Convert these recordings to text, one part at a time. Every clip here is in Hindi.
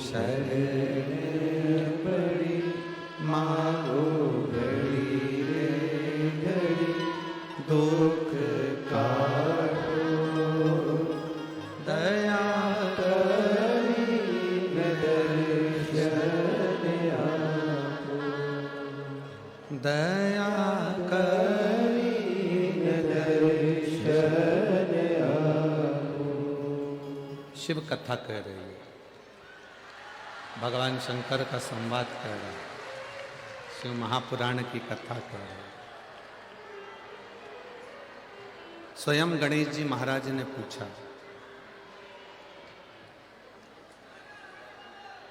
शरण पड़ी, मांगो घड़ी रे घड़ी, दुख काटो, दया करी दर्शन आपो, दया करी दर्शन आपो। शिव कथा कह रही है, भगवान शंकर का संवाद कह रहा है, शिव महापुराण की कथा कह रहा है। स्वयं गणेश जी महाराज ने पूछा,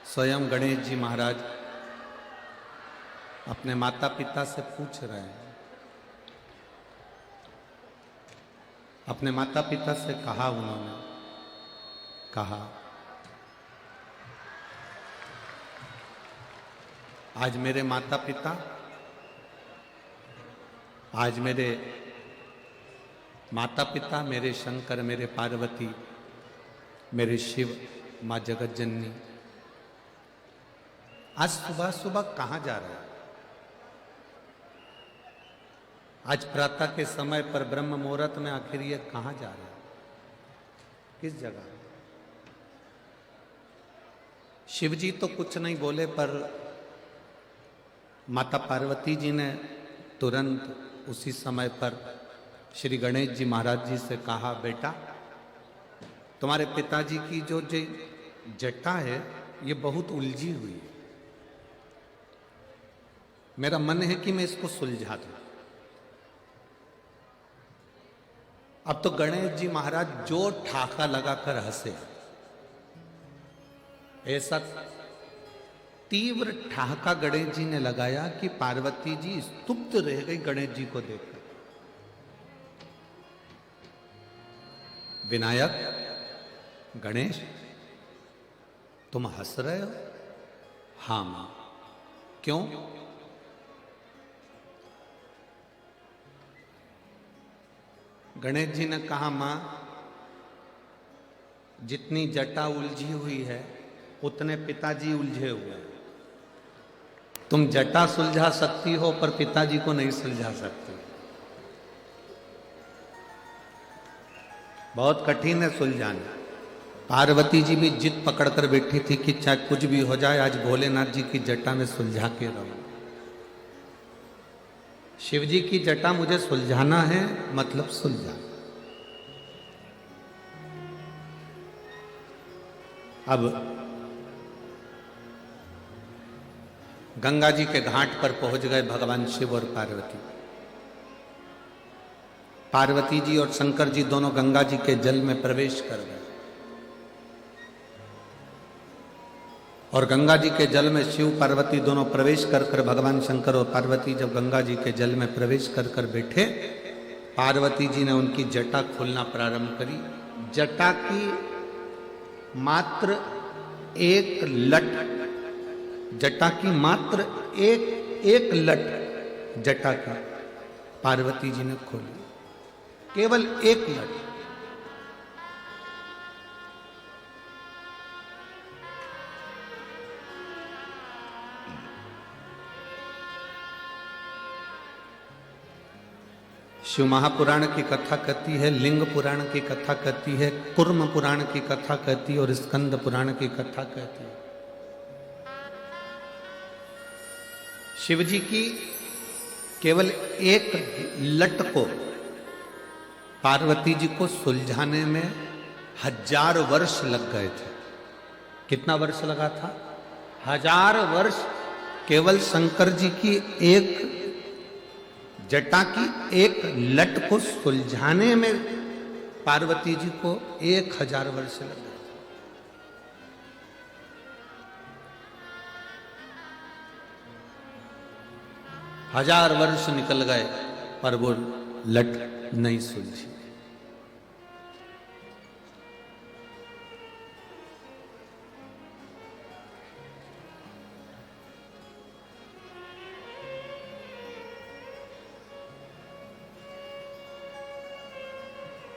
स्वयं गणेश जी महाराज अपने माता पिता से पूछ रहे हैं, अपने माता पिता से कहा, उन्होंने कहा आज मेरे माता पिता, आज मेरे माता पिता, मेरे शंकर, मेरे पार्वती, मेरे शिव, माँ जगत जननी आज सुबह सुबह कहाँ जा रहे हैं? आज प्रातः के समय पर ब्रह्म मुहूर्त में आखिर ये कहाँ जा रहे हैं? किस जगह? शिव जी तो कुछ नहीं बोले, पर माता पार्वती जी ने तुरंत उसी समय पर श्री गणेश जी महाराज जी से कहा, बेटा तुम्हारे पिताजी की जो जटा है ये बहुत उलझी हुई है, मेरा मन है कि मैं इसको सुलझा दूं। अब तो गणेश जी महाराज जो ठाका लगाकर हंसे, ऐसा तीव्र ठहाका गणेश जी ने लगाया कि पार्वती जी स्तुप्त रह गई गणेश जी को देखकर। विनायक, गणेश तुम हंस रहे हो? हां मां। क्यों? गणेश जी ने कहा, मां जितनी जटा उलझी हुई है उतने पिताजी उलझे हुए हैं। तुम जटा सुलझा सकती हो पर पिताजी को नहीं सुलझा सकती। बहुत कठिन है सुलझाना। पार्वती जी भी जिद पकड़कर बैठी थी कि चाहे कुछ भी हो जाए आज भोलेनाथ जी की जटा में सुलझा के रहो। शिव जी की जटा मुझे सुलझाना है, मतलब सुलझा। अब गंगा जी के घाट पर पहुंच गए भगवान शिव और पार्वती। पार्वती जी और शंकर जी दोनों गंगा जी के जल में प्रवेश कर गए और गंगा जी के जल में शिव पार्वती दोनों प्रवेश कर कर भगवान शंकर और पार्वती जब गंगा जी के जल में प्रवेश कर कर बैठे, पार्वती जी ने उनकी जटा खोलना प्रारंभ करी। जटा की मात्र एक लट, जटा की मात्र एक लट जटा का पार्वती जी ने खोली, केवल एक लट। शिव महापुराण की कथा कहती है, लिंग पुराण की कथा कहती है, कुर्म पुराण की कथा कहती है और स्कंद पुराण की कथा कहती है। शिव जी की केवल एक लट को पार्वती जी को सुलझाने में 1000 वर्ष लग गए थे। कितना वर्ष लगा था? 1000 वर्ष केवल शंकर जी की एक जटा की एक लट को सुलझाने में पार्वती जी को 1000 वर्ष लग गए। 1000 वर्ष निकल गए पर वो लट नहीं सुलझी।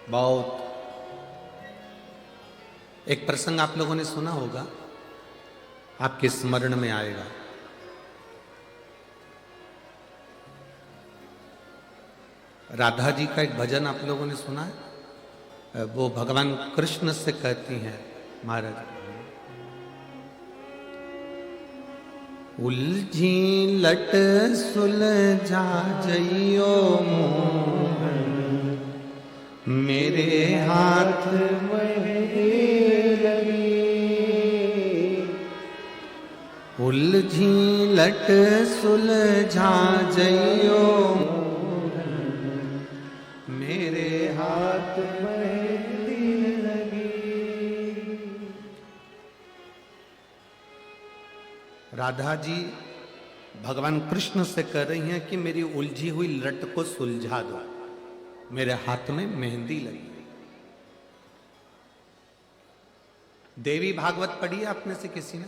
बहुत एक प्रसंग आप लोगों ने सुना होगा, आपके स्मरण में आएगा। राधा जी का एक भजन आप लोगों ने सुना है, वो भगवान कृष्ण से कहती हैं महाराज, उलझी लट सुलझा जइयो मोहन, मेरे हाथ मेहंदी लगी। उलझी लट सुलझा जइयो मोहन, मेरे हाथ मेहंदी लगी। राधा जी भगवान कृष्ण से कह रही हैं कि मेरी उलझी हुई लट को सुलझा दो, मेरे हाथ में मेहंदी लगी। देवी भागवत पढ़ी है आपने से किसी ने?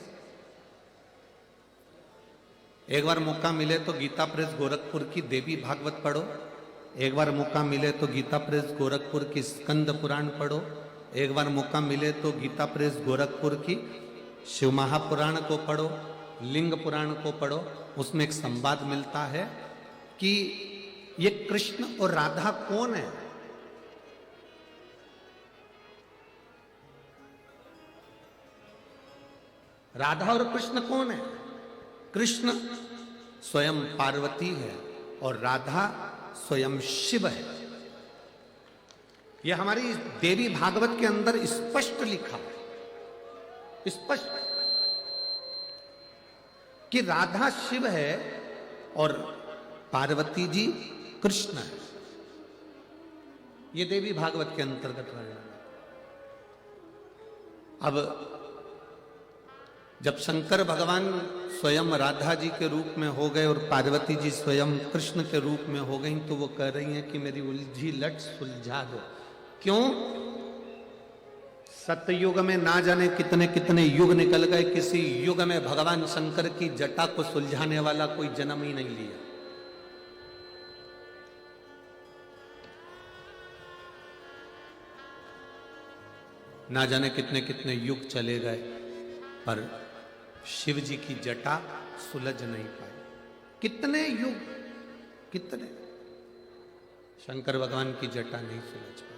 एक बार मौका मिले तो गीता प्रेस गोरखपुर की देवी भागवत पढ़ो, एक बार मौका मिले तो गीता प्रेस गोरखपुर की स्कंद पुराण पढ़ो, एक बार मौका मिले तो गीता प्रेस गोरखपुर की शिव महापुराण को पढ़ो, लिंग पुराण को पढ़ो। उसमें एक संवाद मिलता है कि ये कृष्ण और राधा कौन है। राधा और कृष्ण कौन है? कृष्ण स्वयं पार्वती है और राधा स्वयं शिव है। यह हमारी देवी भागवत के अंदर स्पष्ट लिखा है, स्पष्ट, कि राधा शिव है और पार्वती जी कृष्ण है। ये देवी भागवत के अंतर्गत वर्णन। अब जब शंकर भगवान स्वयं राधा जी के रूप में हो गए और पार्वती जी स्वयं कृष्ण के रूप में हो गई, तो वो कह रही हैं कि मेरी उलझी लट सुलझा दो। क्यों? सतयुग में ना जाने कितने कितने युग निकल गए, किसी युग में भगवान शंकर की जटा को सुलझाने वाला कोई जन्म ही नहीं लिया। ना जाने कितने कितने युग चले गए, पर शिव जी की जटा सुलझ नहीं पाई। कितने युग, कितने, शंकर भगवान की जटा नहीं सुलझ पाई।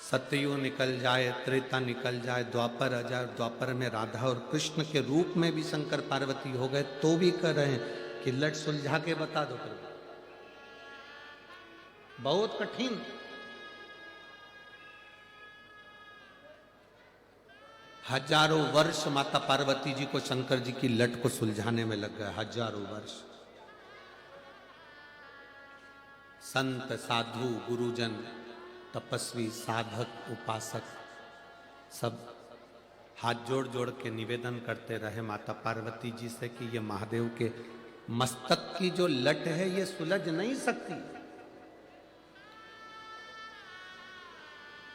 सतयुग निकल जाए, त्रेता निकल जाए, द्वापर आ जाए, द्वापर में राधा और कृष्ण के रूप में भी शंकर पार्वती हो गए, तो भी कह रहे हैं कि लट सुलझा के बता दो प्रभु। बहुत कठिन। हजारों वर्ष माता पार्वती जी को शंकर जी की लट को सुलझाने में लग गए, हजारों वर्ष। संत, साधु, गुरुजन, तपस्वी, साधक, उपासक सब हाथ जोड़ जोड़ के निवेदन करते रहे माता पार्वती जी से कि ये महादेव के मस्तक की जो लट है ये सुलझ नहीं सकती।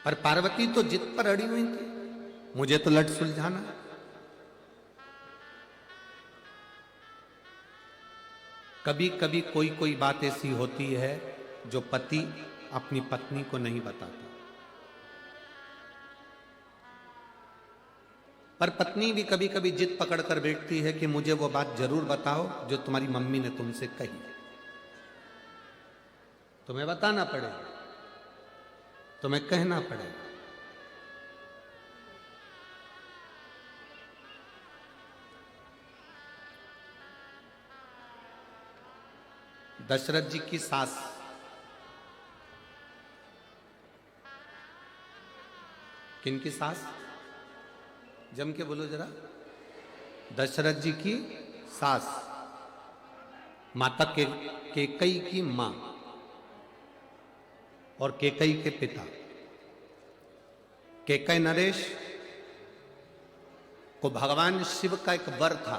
पर पार्वती तो जिद पर अड़ी हुई थी, मुझे तो लट सुलझाना है। कभी कभी कोई कोई बात ऐसी होती है जो पति अपनी पत्नी को नहीं बताता, पर पत्नी भी कभी कभी जिद पकड़ कर बैठती है कि मुझे वो बात जरूर बताओ जो तुम्हारी मम्मी ने तुमसे कही। तुम्हें बताना पड़ेगा, तुम्हें कहना पड़ेगा। दशरथ जी की सास, किनकी सास? जम के बोलो जरा। दशरथ जी की सास, माता केकई की मां और केकई के पिता। केकई नरेश को भगवान शिव का एक वर था।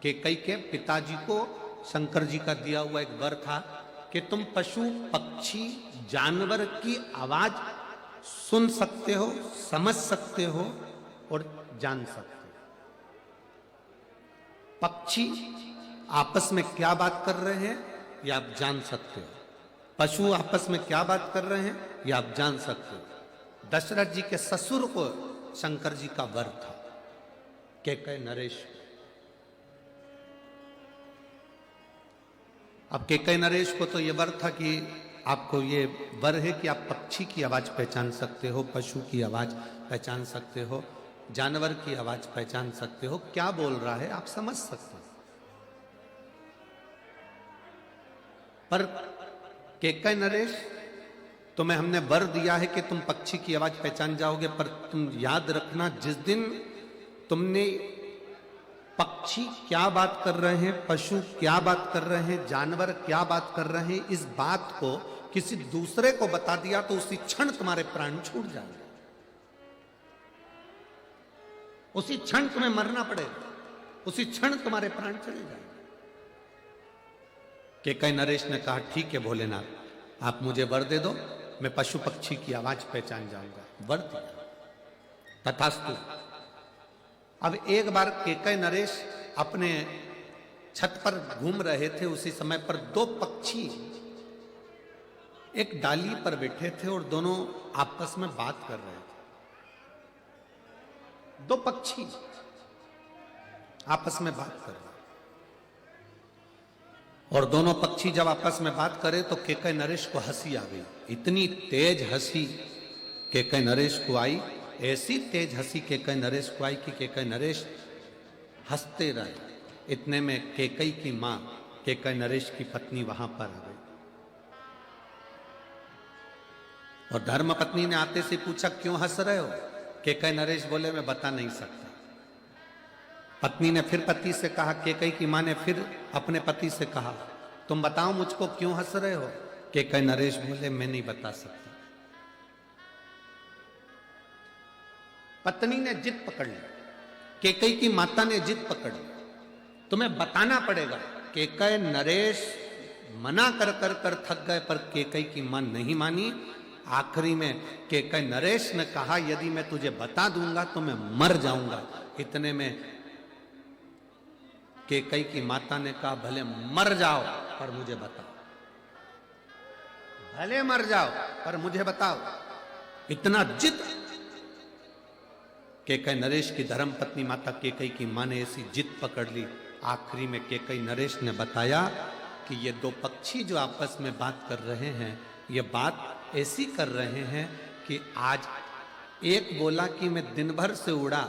केकई के पिताजी को शंकर जी का दिया हुआ एक वर था कि तुम पशु, पक्षी, जानवर की आवाज सुन सकते हो, समझ सकते हो और जान सकते हो। पक्षी आपस में क्या बात कर रहे हैं ये आप जान सकते हो, पशु आपस में क्या बात कर रहे हैं ये आप जान सकते हो। दशरथ जी के ससुर को शंकर जी का वर था केकय नरेश। अब केकय नरेश को तो ये वर था कि आपको ये वर है कि आप पक्षी की आवाज पहचान सकते हो, पशु की आवाज पहचान सकते हो, जानवर की आवाज पहचान सकते हो, क्या बोल रहा है आप समझ सकते हो। पर केकय नरेश तुम्हें हमने वर दिया है कि तुम पक्षी की आवाज पहचान जाओगे, पर तुम याद रखना जिस दिन तुमने पक्षी क्या बात कर रहे हैं, पशु क्या बात कर रहे हैं, जानवर क्या बात कर रहे हैं, इस बात को किसी दूसरे को बता दिया तो उसी क्षण तुम्हारे प्राण छूट जाएंगे, उसी क्षण तुम्हें मरना पड़ेगा, उसी क्षण तुम्हारे प्राण चले जाएंगे। केकय नरेश ने कहा ठीक है भोलेनाथ, आप मुझे वर दे दो, मैं पशु पक्षी की आवाज पहचान जाऊंगा। वर दिया, तथास्तु। अब एक बार केकय नरेश अपने छत पर घूम रहे थे, उसी समय पर दो पक्षी एक डाली पर बैठे थे और दोनों आपस में बात कर रहे थे। दो पक्षी आपस में बात कर रहे, और दोनों पक्षी जब आपस में बात करे तो केकय नरेश को हंसी आ गई। इतनी तेज हंसी केकय नरेश को आई, ऐसी तेज हंसी केकय नरेश को आई कि केकय नरेश हंसते रहे। इतने में केकई की मां केकय नरेश की पत्नी वहां पर आ गई, और धर्म पत्नी ने आते से पूछा क्यों हंस रहे हो? केकय नरेश बोले मैं बता नहीं सकता। पत्नी ने फिर पति से कहा, केकई की मां ने फिर अपने पति से कहा तुम बताओ मुझको क्यों हंस रहे हो? केकय नरेश बोले मैं नहीं बता सकता। पत्नी ने जिद पकड़ ली, केकई की माता ने जिद पकड़ ली, तुम्हें बताना पड़ेगा। केकय नरेश मना कर कर कर थक गए, पर केकई की मां नहीं मानी। आखिरी में केकय नरेश ने कहा यदि मैं तुझे बता दूंगा तो मैं मर जाऊंगा। इतने में केकई की माता ने कहा भले मर जाओ पर मुझे बताओ, भले मर जाओ पर मुझे बताओ। इतना जिद केकय नरेश की धर्म पत्नी माता केकई की मां ने ऐसी जिद पकड़ ली। आखिरी में केकई नरेश ने बताया कि ये दो पक्षी जो आपस में बात कर रहे हैं, ये बात ऐसी कर रहे हैं कि आज एक बोला कि मैं दिन भर से उड़ा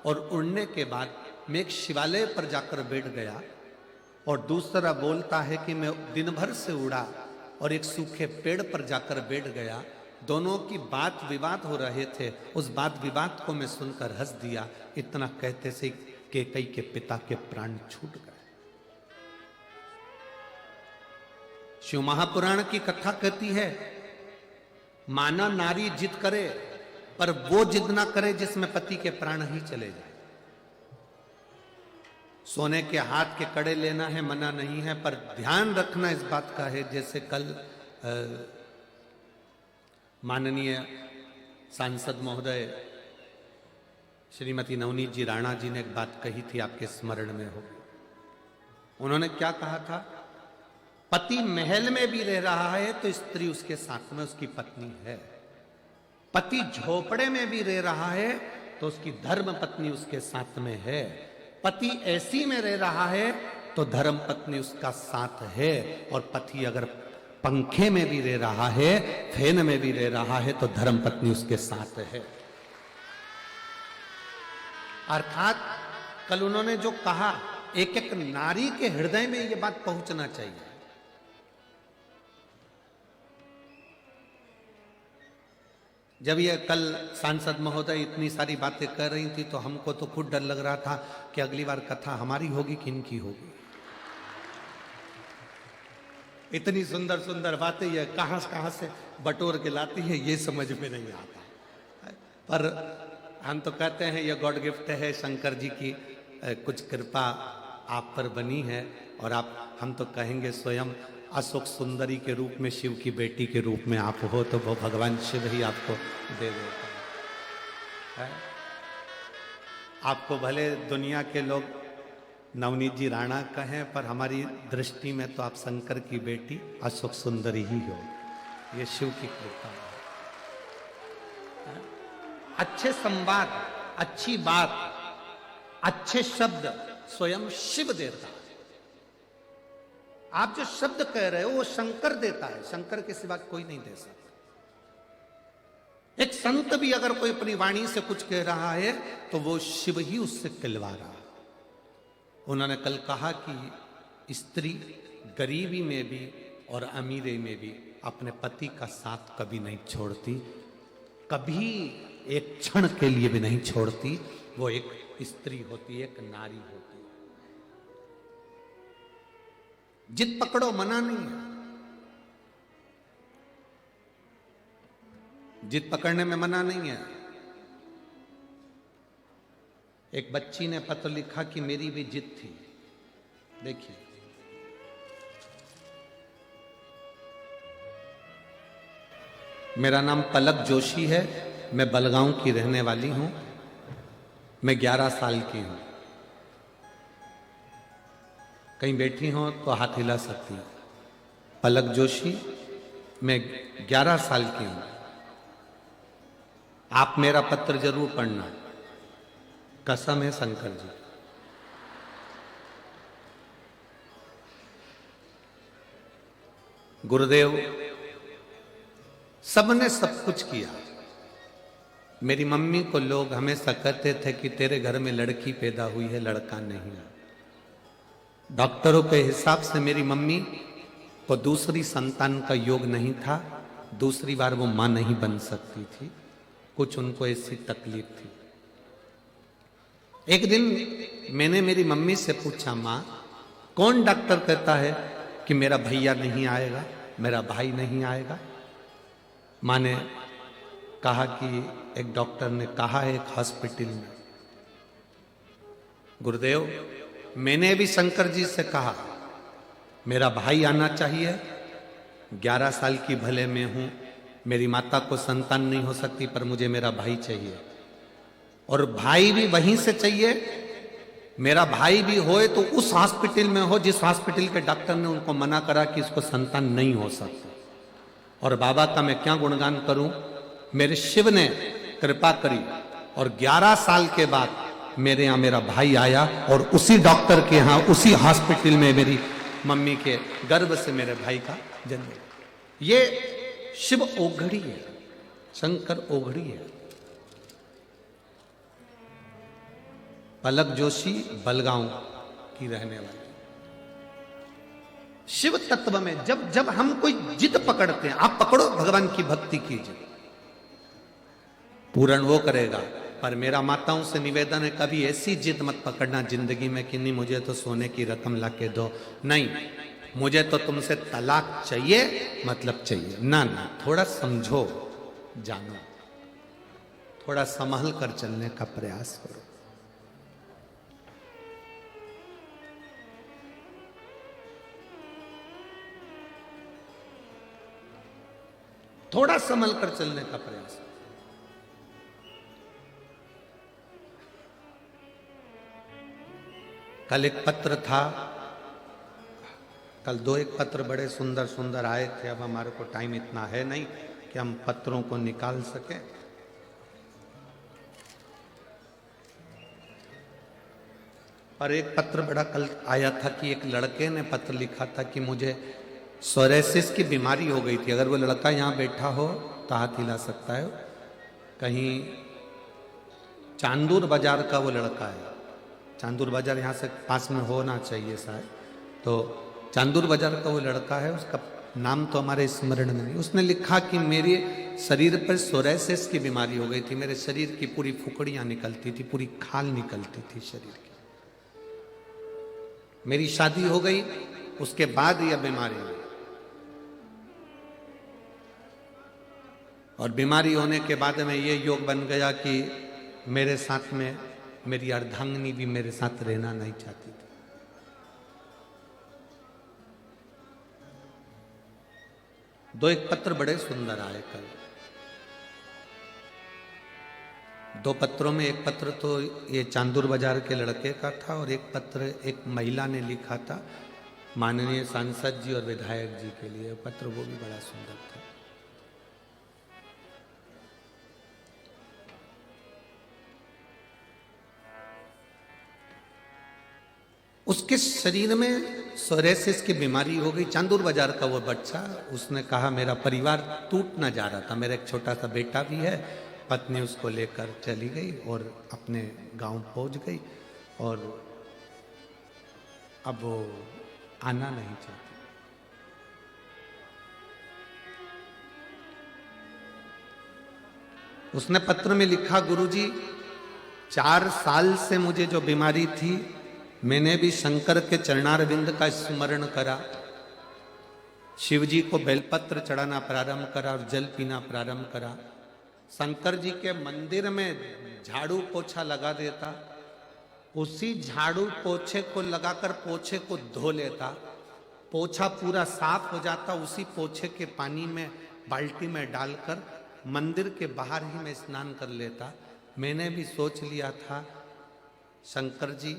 और उड़ने के बाद मैं एक शिवालय पर जाकर बैठ गया, और दूसरा बोलता है कि मैं दिन भर से उड़ा और एक सूखे पेड़ पर जाकर बैठ गया। दोनों की बात विवाद हो रहे थे, उस बात विवाद को मैं सुनकर हंस दिया। इतना कहते से केकई के पिता के प्राण छूट गए। शिव महापुराण की कथा कहती है माना नारी जिद करे पर वो जिद ना करे जिसमें पति के प्राण ही चले जाए। सोने के हाथ के कड़े लेना है मना नहीं है, पर ध्यान रखना इस बात का है, जैसे कल माननीय सांसद महोदय श्रीमती नवनीत जी राणा जी ने एक बात कही थी, आपके स्मरण में हो। उन्होंने क्या कहा था? पति महल में भी रह रहा है तो स्त्री उसके साथ में उसकी पत्नी है, पति झोपड़े में भी रह रहा है तो उसकी धर्म पत्नी उसके साथ में है, पति एसी में रह रहा है तो धर्म पत्नी उसका साथ है, और पति अगर पंखे में भी रह रहा है, फैन में भी रह रहा है तो धर्म पत्नी उसके साथ है। अर्थात कल उन्होंने जो कहा, एक एक नारी के हृदय में ये बात पहुंचना चाहिए। जब ये कल सांसद महोदय इतनी सारी बातें कर रही थी तो हमको तो खुद डर लग रहा था कि अगली बार कथा हमारी होगी कि इनकी होगी। इतनी सुंदर सुंदर बातें ये कहां से बटोर के लाती है, ये समझ में नहीं आता। पर हम तो कहते हैं ये गॉड गिफ्ट है, शंकर जी की कुछ कृपा आप पर बनी है, और आप हम तो कहेंगे स्वयं अशोक सुंदरी के रूप में शिव की बेटी के रूप में आप हो, तो वो भगवान शिव ही आपको दे देता है। आपको भले दुनिया के लोग नवनीत जी राणा कहें, पर हमारी दृष्टि में तो आप शंकर की बेटी अशोक सुंदरी ही हो। ये शिव की कृपा है। अच्छे संवाद, अच्छी बात, अच्छे शब्द स्वयं शिव देता है। आप जो शब्द कह रहे हो वो शंकर देता है, शंकर के सिवा कोई नहीं दे सकता। एक संत भी अगर कोई अपनी वाणी से कुछ कह रहा है तो वो शिव ही उससे कहलवा रहा है। उन्होंने कल कहा कि स्त्री गरीबी में भी और अमीरी में भी अपने पति का साथ कभी नहीं छोड़ती, कभी एक क्षण के लिए भी नहीं छोड़ती। वो एक स्त्री होती है, एक नारी होती है। जिद पकड़ो, मना नहीं है। जिद पकड़ने में मना नहीं है। एक बच्ची ने पत्र लिखा कि मेरी भी जिद थी। देखिए, मेरा नाम पलक जोशी है, मैं बलगांव की रहने वाली हूं, मैं 11 साल की हूं। कहीं बैठी हो तो हाथ हिला सकती हूं। पलक जोशी, मैं 11 साल की हूं। आप मेरा पत्र जरूर पढ़ना, कसम है शंकर जी। गुरुदेव, सबने सब कुछ किया। मेरी मम्मी को लोग हमेशा कहते थे कि तेरे घर में लड़की पैदा हुई है, लड़का नहीं है। डॉक्टरों के हिसाब से मेरी मम्मी को दूसरी संतान का योग नहीं था, दूसरी बार वो मां नहीं बन सकती थी, कुछ उनको ऐसी तकलीफ थी। एक दिन मैंने मेरी मम्मी से पूछा, मां, कौन डॉक्टर कहता है कि मेरा भैया नहीं आएगा, मेरा भाई नहीं आएगा? मां ने कहा कि एक डॉक्टर ने कहा है एक हॉस्पिटल में। गुरुदेव, मैंने भी शंकर जी से कहा मेरा भाई आना चाहिए। 11 साल की भले में हूं, मेरी माता को संतान नहीं हो सकती, पर मुझे मेरा भाई चाहिए, और भाई भी वहीं से चाहिए। मेरा भाई भी होए तो उस हॉस्पिटल में हो जिस हॉस्पिटल के डॉक्टर ने उनको मना करा कि इसको संतान नहीं हो सकता। और बाबा का मैं क्या गुणगान करूं, मेरे शिव ने कृपा करी और 11 साल के बाद मेरे यहां मेरा भाई आया, और उसी डॉक्टर के यहां उसी हॉस्पिटल में मेरी मम्मी के गर्भ से मेरे भाई का जन्म हुआ। ये शिव ओघड़ी है, शंकर ओघड़ी है। पलक जोशी बलगांव की रहने वाली। शिव तत्व में जब जब हम कोई जिद पकड़ते हैं, आप पकड़ो, भगवान की भक्ति कीजिए, पूर्ण वो करेगा। पर मेरा माताओं से निवेदन है, कभी ऐसी जिद मत पकड़ना जिंदगी में कि नहीं मुझे तो सोने की रकम ला के दो, नहीं मुझे तो तुमसे तलाक चाहिए, मतलब चाहिए। ना ना, थोड़ा समझो, जानो, थोड़ा संभल कर चलने का प्रयास करो। थोड़ा संभल कर चलने का प्रयास। कल एक पत्र था, कल 2 पत्र बड़े सुंदर सुंदर आए थे। अब हमारे को टाइम इतना है नहीं कि हम पत्रों को निकाल सके। और एक पत्र बड़ा कल आया था कि एक लड़के ने पत्र लिखा था कि मुझे सोरेसिस की बीमारी हो गई थी। अगर वो लड़का यहाँ बैठा हो तो हाथ हिला सकता है। कहीं चांदूर बाजार का वो लड़का है। चांदूर बाजार यहाँ से पास में होना चाहिए शायद। तो चांदूर बाजार का वो लड़का है, उसका नाम तो हमारे स्मरण में नहीं। उसने लिखा कि मेरे शरीर पर सोरेसिस की बीमारी हो गई थी, मेरे शरीर की पूरी फुकड़ियाँ निकलती थी, पूरी खाल निकलती थी शरीर की। मेरी शादी हो गई, उसके बाद यह बीमारी हुई, और बीमारी होने के बाद में ये योग बन गया कि मेरे साथ में मेरी अर्धांगिनी भी मेरे साथ रहना नहीं चाहती थी। एक पत्र बड़े सुंदर आए कल। 2 पत्रों में एक पत्र तो ये चांदूर बाजार के लड़के का था, और एक पत्र एक महिला ने लिखा था माननीय सांसद जी और विधायक जी के लिए। पत्र वो भी बड़ा सुंदर था। उसके शरीर में सोरेसिस की बीमारी हो गई। चांदूर बाजार का वो बच्चा, उसने कहा मेरा परिवार टूटना जा रहा था, मेरा एक छोटा सा बेटा भी है। पत्नी उसको लेकर चली गई और अपने गांव पहुंच गई और अब वो आना नहीं चाहती। उसने पत्र में लिखा, गुरुजी 4 साल से मुझे जो बीमारी थी, मैंने भी शंकर के चरणारविंद का स्मरण करा, शिव जी को बेलपत्र चढ़ाना प्रारंभ करा और जल पीना प्रारंभ करा। शंकर जी के मंदिर में झाड़ू पोछा लगा देता, उसी झाड़ू पोछे को लगाकर पोछे को धो लेता, पोछा पूरा साफ हो जाता, उसी पोछे के पानी में बाल्टी में डालकर मंदिर के बाहर ही मैं स्नान कर लेता। मैंने भी सोच लिया था, शंकर जी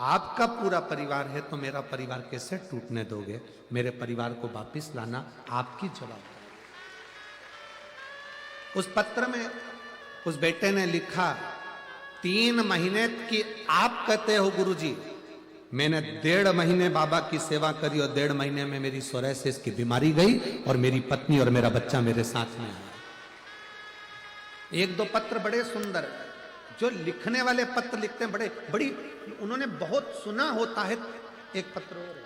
आपका पूरा परिवार है तो मेरा परिवार कैसे टूटने दोगे, मेरे परिवार को वापिस लाना आपकी जवाबदारी। उस पत्र में उस बेटे ने लिखा, 3 महीने की आप कहते हो गुरुजी, मैंने 1.5 महीने बाबा की सेवा करी और 1.5 महीने में मेरी सोरेसिस की बीमारी गई और मेरी पत्नी और मेरा बच्चा मेरे साथ में आया। 1-2 पत्र बड़े सुंदर, जो लिखने वाले पत्र लिखते हैं बड़ी उन्होंने बहुत सुना होता है। एक पत्र और है,